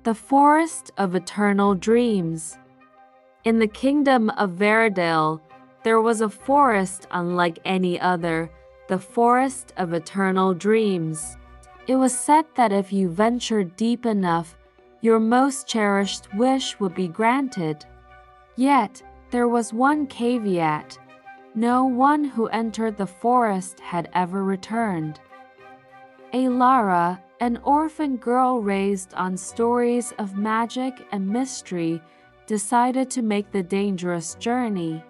The Forest of Eternal Dreams. In the kingdom of Verdale, there was a forest unlike any other, the Forest of Eternal Dreams. It was said that if you ventured deep enough, your most cherished wish would be granted. Yet, there was one caveat. No one who entered the forest had ever returned. Elara, an orphan girl raised on stories of magic and mystery, decided to make the dangerous journey.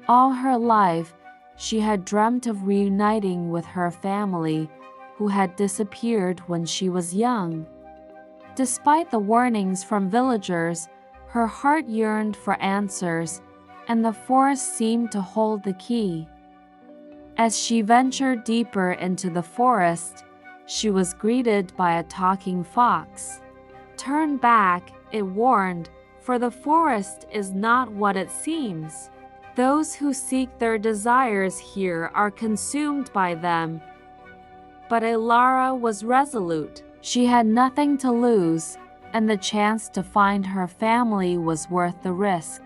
All her life, she had dreamt of reuniting with her family, who had disappeared when she was young. Despite the warnings from villagers, her heart yearned for answers, and the forest seemed to hold the key. As she ventured deeper into the forest, she was greeted by a talking fox. "Turn back," it warned, "for the forest is not what it seems. Those who seek their desires here are consumed by them." But Elara was resolute. She had nothing to lose, and the chance to find her family was worth the risk.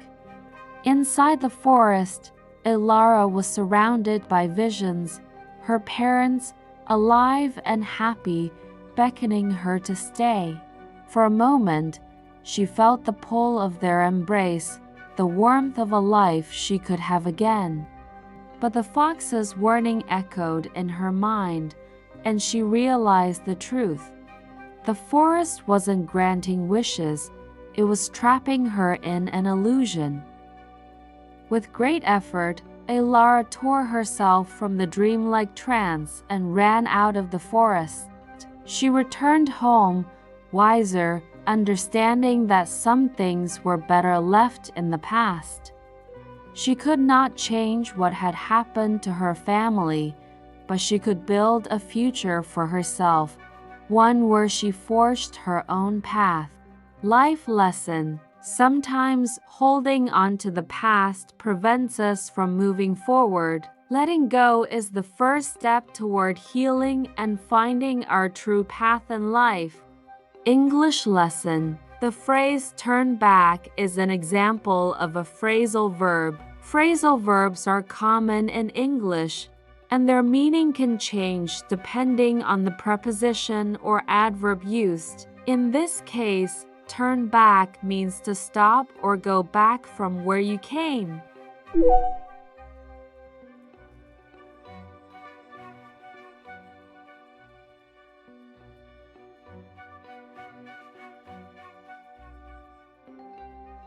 Inside the forest, Elara was surrounded by visions, her parents, alive and happy, beckoning her to stay. For a moment, she felt the pull of their embrace, the warmth of a life she could have again. But the fox's warning echoed in her mind, and she realized the truth. The forest wasn't granting wishes, it was trapping her in an illusion. With great effort, Elara tore herself from the dreamlike trance and ran out of the forest. She returned home, wiser, understanding that some things were better left in the past. She could not change what had happened to her family, but she could build a future for herself, one where she forged her own path. Life lesson. Sometimes holding on to the past prevents us from moving forward. Letting go is the first step toward healing and finding our true path in life. English lesson. The phrase "turn back" is an example of a phrasal verb. Phrasal verbs are common in English, and their meaning can change depending on the preposition or adverb used. In this case, turn back means to stop or go back from where you came.